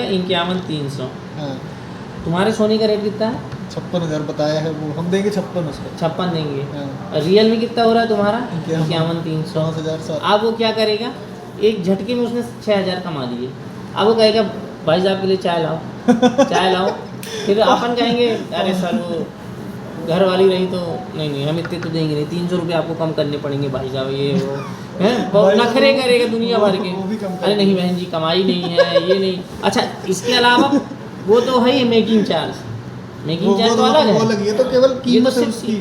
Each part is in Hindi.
51,300। हाँ तुम्हारे सोने का रेट कितना है? 56,000 बताया है वो, हम देंगे 56 उसको। 56 देंगे। हाँ। और रियल में कितना हो रहा है तुम्हारा? 51,300। 51,300। अब वो क्या करेगा, एक झटके में उसने 6,000 कमा लिए। अब वो कहेगा भाई साहब के लिए चाय लाओ चाय लाओ। फिर अपन कहेंगे अरे सर वो घर वाली रही तो नहीं हम इतने तो देंगे नहीं, 300 रुपये आपको कम करने पड़ेंगे भाई साहब, ये वो है बहुत नखरे करेगा दुनिया भर के। वो भी कम अरे नहीं बहन जी कमाई नहीं है ये नहीं। अच्छा इसके अलावा वो तो है ही मेकिंग चार्ज तो अलग है, ये तो केवल ये तो कीमत है सिर्फ उसकी।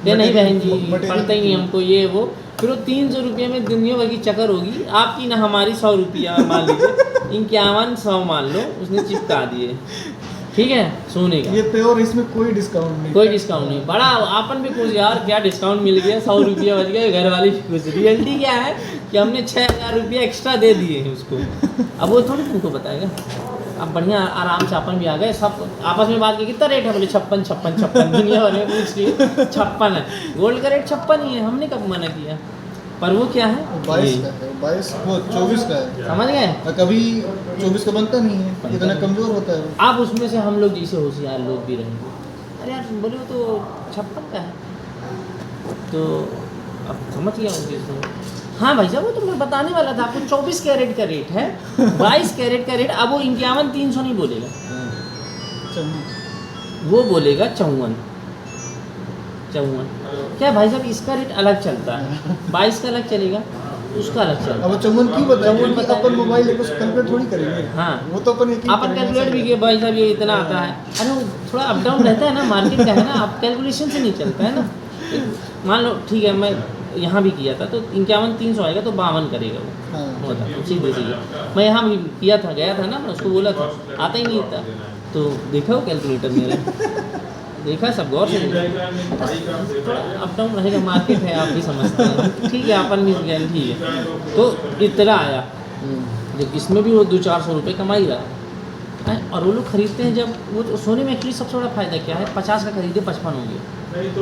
ये नहीं बहन जी मटेरियल पड़ता ही नहीं हमको ये वो। फिर वो 300 रुपये में दुनिया भर की चक्कर होगी आपकी ना हमारी। 100 रुपया मान लीजिए 51,100 मान लो उसने चिपका दिए, ठीक है सोने का। ये प्योर, इसमें कोई डिस्काउंट नहीं, कोई डिस्काउंट नहीं। बड़ा आपन भी खुश यार क्या डिस्काउंट मिल गया, 100 रुपया बच गया, घर वाली भी खुश। रियलिटी क्या है कि हमने 6,000 रुपया एक्स्ट्रा दे दिए हैं उसको। अब वो थोड़ी तुमको बताएगा। अब बढ़िया आराम से अपन भी आ गए, सब आपस में बात की कितना रेट है, बोले 56 दुनिया भर में पूछ लिए 56 है। गोल्ड का रेट 56 ही है, हमने कब मना किया। पर वो क्या है 22 का है, 22 वो 24 का है, समझ गए। और कभी 24 का बनता नहीं है, इतना कमजोर होता है वो। आप उसमें से हम लोग जैसे होशियार लोग भी रहेंगे, अरे यार बोले वो तो 56 का है, तो अब समझ गया उनके से। हाँ भाई साहब वो तो मैं बताने वाला था आपको, 24 कैरेट का रेट है, 22 कैरेट का रेट। अब वो 51,300 नहीं बोलेगा, वो बोलेगा 54। क्या भाई साहब इसका रेट अलग चलता है, 22 का अलग चलेगा, उसका अलग चलता है। अब 54 क्यों बताएं, चौवन क्योंकि अपन मोबाइल लेकर उसको कैलकुलेट थोड़ी करेंगे। हाँ वो तो अपन एक अपन कैलकुलेट भी किए भाई साहब ये इतना आता है। अरे वो थोड़ा अप डाउन रहता है ना, मार्केट का है ना, आप कैलकुलेशन से नहीं चलता है ना। मान लो ठीक है मैं यहाँ भी किया था तो 51,300 आएगा तो 52 करेगा वो। हाँ। होता सीधे सीधे मैं यहाँ भी किया था, गया था ना, मैं उसको बोला था, आता ही नहीं था। तो देखा वो कैलकुलेटर मेरा, देखा सब गौर से थोड़ा अप डाउन रहेगा, मार्केट है आप भी समझते हैं, ठीक है अपन भी गए ठीक है। तो इतना आया जब इसमें भी वो 200-400 रुपये कमाई रहा है। और वो लोग खरीदते हैं जब वो तो सोने में एक्चुअली सबसे बड़ा फायदा क्या है, 50 का खरीदे 55 हो गया, तो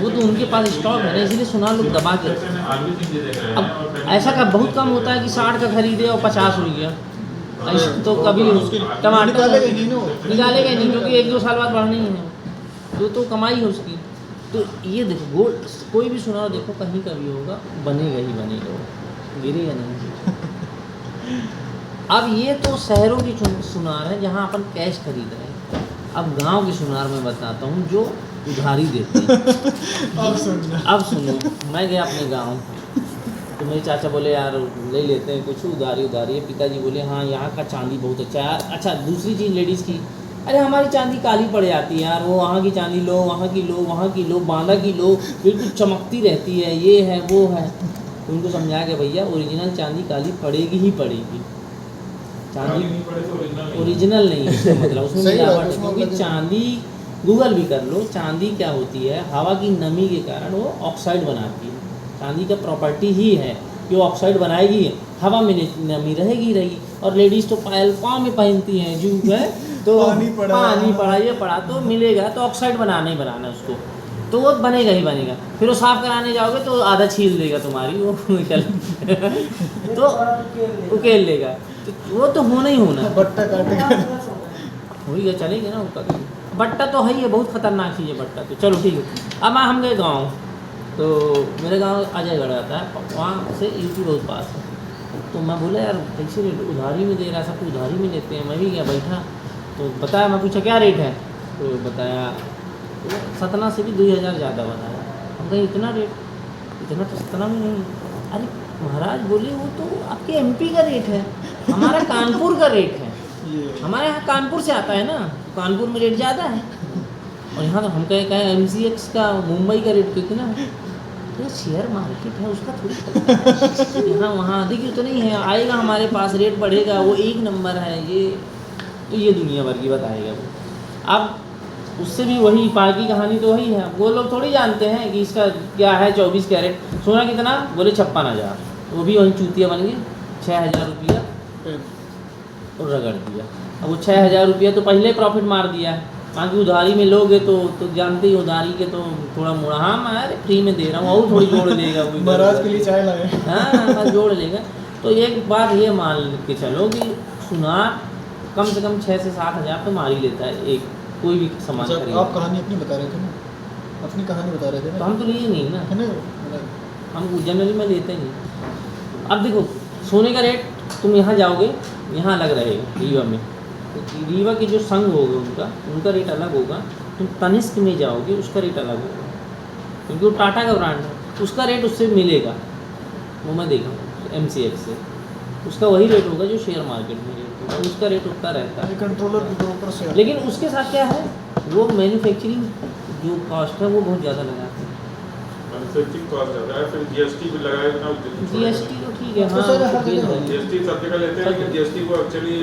वो तो उनके पास स्टॉक है ना, इसीलिए सुनार लोग दबा के। अब ऐसा का बहुत कम होता है कि 60 का खरीदे और 50 हो गया, तो कभी टमाटर निकालेगा नहीं क्योंकि 1-2 साल बाद बढ़नी है, तो कमाई है उसकी। तो ये देखो गोल्ड कोई भी सुनार देखो कहीं का भी होगा बनेगा ही बनेगा, वो गिरेगा नहीं। अब ये तो शहरों की सुनार है जहाँ अपन कैश खरीद रहे हैं। अब गांव की सुनार में बताता हूँ जो उधारी देते हैं। अब सुनो मैं गया अपने गांव, तो मेरे चाचा बोले यार ले लेते हैं कुछ उधारी है। पिताजी बोले हाँ यहाँ का चांदी बहुत अच्छा है। अच्छा दूसरी चीज़ लेडीज़ की, अरे हमारी चांदी काली पड़ जाती है यार, वो वहाँ की चांदी लो, वहाँ की लो, बांदा की लो, बिल्कुल चमकती रहती है, ये है वो है। तो उनको समझा के भैया ओरिजिनल चांदी काली पड़ेगी ही पड़ेगी, चांदी ओरिजिनल नहीं है इसका मतलब उसमें मिलावट है। क्योंकि चांदी गूगल भी कर लो, चांदी क्या होती है, हवा की नमी के कारण वो ऑक्साइड बनाती है। चांदी का प्रॉपर्टी ही है कि वो ऑक्साइड बनाएगी, हवा में नमी रहेगी। और लेडीज़ तो पायल पाँव में पहनती हैं जू है, तो पानी पड़ा ये पड़ा तो मिलेगा, तो ऑक्साइड बनाना ही बनाना उसको, तो वो बनेगा ही बनेगा। फिर वो साफ़ कराने जाओगे तो आधा छील देगा तुम्हारी वो तो उकेल लेगा, तो वो तो होना ही होना, बट्टा काटेगा हो गया चलेगा ना उसका। बट्टा तो है ही है, बहुत खतरनाक चीज़ है बट्टा तो। चलो ठीक है। अब हम गए गाँव, तो मेरे गांव अजयगढ़ आता है, वहाँ से यूपी बहुत पास है। तो मैं बोला यार कैसे उधारी में दे रहा है, सब उधारी में लेते हैं। मैं भी गया बैठा तो बताया, मैं पूछा क्या रेट है, तो बताया तो 17 से भी 2,000 ज़्यादा बताया। हम कहीं इतना रेट, इतना तो 17 में नहीं। अरे महाराज बोले वो तो आपके MP का रेट है, हमारा कानपुर का रेट है, हमारे यहाँ कानपुर से आता है ना, कानपुर में रेट ज़्यादा है। और यहाँ तो हम कहें MCX का मुंबई का रेट कितना है, तो शेयर मार्केट है उसका थोड़ी यहाँ वहाँ देखिए तो नहीं है, आएगा हमारे पास रेट बढ़ेगा, वो एक नंबर है ये, तो ये दुनिया भर की बताएगा वो। अब उससे भी वही बाकी कहानी तो वही है, वो लोग थोड़ी जानते हैं कि इसका क्या है 24 कैरेट सोना कितना, बोले 56,000, वो भी वही चूतिया बन गए, 6,000 रुपया और रगड़ दिया। अब वो 6,000 रुपया तो पहले प्रॉफिट मार दिया है, बाकी उधारी में लोगे तो जानते ही उधारी के तो थोड़ा मोड़ा, हाँ मैं अरे फ्री में दे रहा हूँ और थोड़ी जोड़ लेगा महाराज के लिए चाय लाए, हाँ जोड़ लेगा। तो एक बात ये मान के चलो कि सुनार कम से कम 6 से 7 हज़ार तो मार ही लेता है एक कोई भी सामान अच्छा, खरीद। आप कहानी अपनी बता रहे थे ना, अपनी कहानी बता रहे थे तो ना, हम तो लिए नहीं ना, है ना मतलब हम जनरली में लेते ही नहीं। अब देखो सोने का रेट तुम यहाँ जाओगे, यहाँ अलग रहेगा रीवा में, तो रीवा के जो संघ होगा उनका रेट अलग होगा। तुम तनिष्क में जाओगे उसका रेट अलग होगा, क्योंकि वो टाटा का ब्रांड है, उसका रेट उससे मिलेगा। वो मैं देखा MCX से, उसका वही रेट होगा जो शेयर मार्केट में रेट होगा, उसका रेट उतना रहता है। कंट्रोलर के ऊपर से लेकिन उसके साथ क्या है, वो मैन्युफैक्चरिंग जो कॉस्ट है वो बहुत ज़्यादा लगाते हैं। मैन्युफैक्चरिंग कॉस्ट ज़्यादा है, फिर जीएसटी भी लगाए ना, GST तो ठीक है, तो हाँ सर हर बिल जगह है। जीएसटी सब जगह लेते हैं, लेकिन जीएसटी को एक्चुअली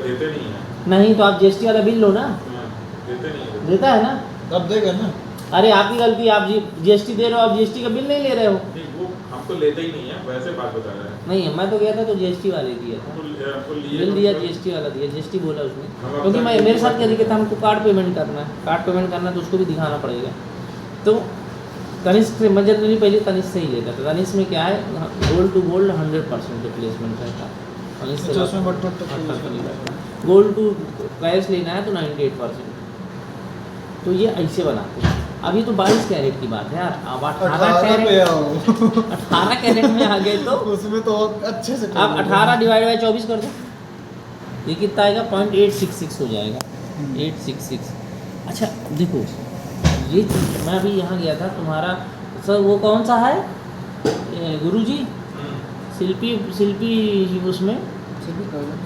देते नहीं है। नहीं तो आप GST वाला बिल लो ना, हाँ, देते नहीं है। देता है ना। अब देगा ना, अरे आपकी गलती, आप GST दे रहे हो, आप GST का बिल नहीं ले रहे हो। नहीं, वो हम तो लेते ही नहीं है, वैसे बात बता रहे हैं। नहीं मैं तो गया था तो GST वाले दिया था, हमको लिए बिल तो दिया, फिर- GST वाला दिया, GST बोला उसने। हम क्योंकि अपना मैं मेरे साथ क्या दिक्कत था, हमको कार्ड पेमेंट करना है, कार्ड पेमेंट करना है तो उसको भी दिखाना पड़ेगा। तो तनिष्क से मैं जनरली पहले तनिष्क से ही लेता था। तनिष्क में क्या है, गोल्ड टू गोल्ड 100% रिप्लेसमेंट रहता है। तनिष्क से अच्छा, उसमें बट तो गोल्ड टू कैश लेना है तो 98%। तो ये ऐसे बनाते हैं। अभी तो 22 कैरेट की बात है यार, अब 18 पे कैरेट, आओ 18 कैरेट में आ गए तो उसमें तो अच्छे से आप 18 डिवाइड बाई 24 कर दो, ये कितना आएगा, 0.866 हो जाएगा, 866। अच्छा देखो ये चीज़, मैं अभी यहाँ गया था तुम्हारा सर, वो कौन सा है गुरुजी, शिल्पी उसमें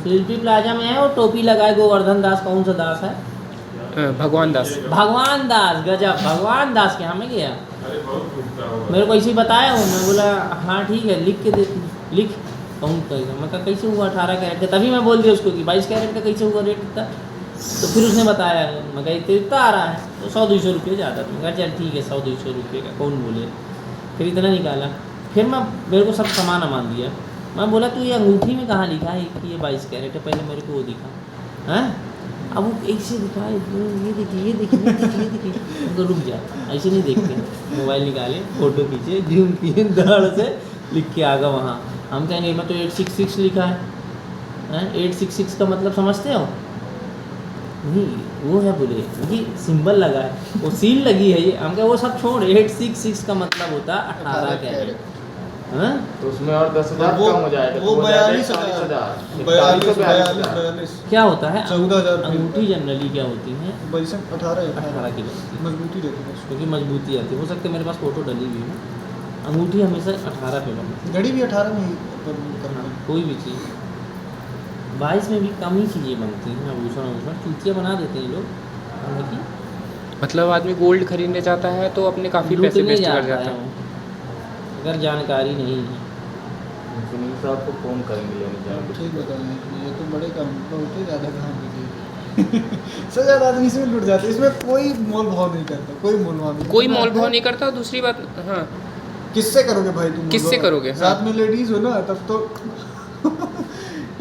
शिल्पी प्लाजा में है, और टोपी लगाए गोवर्धन दास, कौन सा दास है, भगवान दास। भगवान दास, गजब, भगवान दास के यहाँ में गया, अरे बहुत घूमता होगा। मेरे को ऐसे ही बताया वो, मैं बोला हाँ ठीक है लिख के दे, लिख काउंट करेगा। मैं कहा कैसे हुआ 18 कैरेट का, तभी मैं बोल दिया उसको कि 22 कैरेट का कैसे हुआ रेट इतना। तो फिर उसने बताया, मैं कहा इतना आ रहा है, तो 100-200 रुपये ज़्यादा था। मैं कहा चल ठीक है 100-200 रुपये का कौन बोले, फिर इतना निकाला। फिर मैं, मेरे को सब सामान अमान दिया, मैं बोला तू ये अंगूठी में कहाँ लिखा है कि ये 22 कैरेट है, पहले मेरे को वो दिखा हैं। अब वो ऐसे दिखा, ये देखिए ये देखिए ये देखिए ये देखिए, तो रुक जा, ऐसे नहीं देखते, मोबाइल निकाले, फ़ोटो खींचे, जूम किए, दाड़ से लिख के आ गया वहाँ। हम कहेंगे मैं तो 866 लिखा है, 866 का मतलब समझते हो, नहीं वो है, बोले ये सिंबल लगा है, वो सील लगी है ये। हम कहे वो सब छोड़, 866 का मतलब होता है 18 कैरेट, हाँ। तो उसमें और 10,000 वो- कम हो जाएगा, वो तो हो जाएगा 42,000 41,000। क्या होता है 14,000 अंगूठी जनरली क्या होती है, 18 18 की लगती है, मजबूती रहती है उसको। क्योंकि मजबूती आती है। हो सकता है मेरे पास फ़ोटो डली हुई है, अंगूठी हमेशा 18 पे बनती घड़ी भी 18 में ही करना है, है। कोई भी चीज़। 22 में भी कम ही चीज़ें बनती हैं, आभूषण आभूषण चूतियाँ बना देते हैं लोग, हालांकि मतलब आदमी गोल्ड खरीदने जाता है तो अपने काफ़ी पैसे लूटने वेस्ट कर जाता जाता है है। वो, अगर जानकारी नहीं है। सुनील साहब को फ़ोन करेंगे लेने जाएंगे। ठीक बताएं, ये तो बड़े काम, बहुत ही ज़्यादा काम कीजिए सबसे ज़्यादा आदमी इसमें लुट जाते हैं, इसमें कोई मोल भाव नहीं करता, कोई मोल भाव नहीं, कोई मोल भाव नहीं करता। दूसरी बात, हाँ, किससे करोगे भाई तुम, किससे मोल भाव? करोगे, हाँ। साथ में लेडीज हो ना तब तो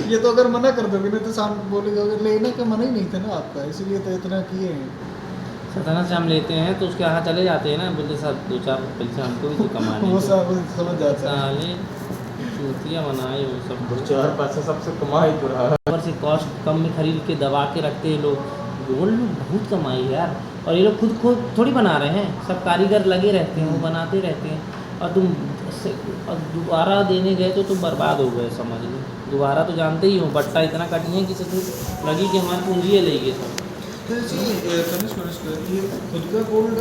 ये तो अगर मना कर दोगे ना तो सामने बोलेगे लेने का मना ही नहीं था ना आपका, इसीलिए तो इतना किए हैं। सताना से हम लेते हैं तो उसके यहाँ चले जाते हैं ना, बोलते साहब 2-4 पैसे हमको भी तो कमाने वो दो। सब समझ जाता है। साले चूतियाँ बनाए वो सब, 4 पैसे सबसे कमा ही तो रहा है। ऊपर से कॉस्ट कम में खरीद के दबा के रखते हैं लोग। गोल्ड में बहुत कमाई है यार, और ये लोग खुद थोड़ी बना रहे हैं, सब कारीगर लगे रहते हैं, वो बनाते रहते हैं। और तुम और दोबारा देने गए तो तुम बर्बाद हो गए, समझ लो। दोबारा तो जानते ही हो, बट्टा इतना कटिए कि से लगी कि हमारी पूंजी ले गए सब। तो ये खुद का गोल्ड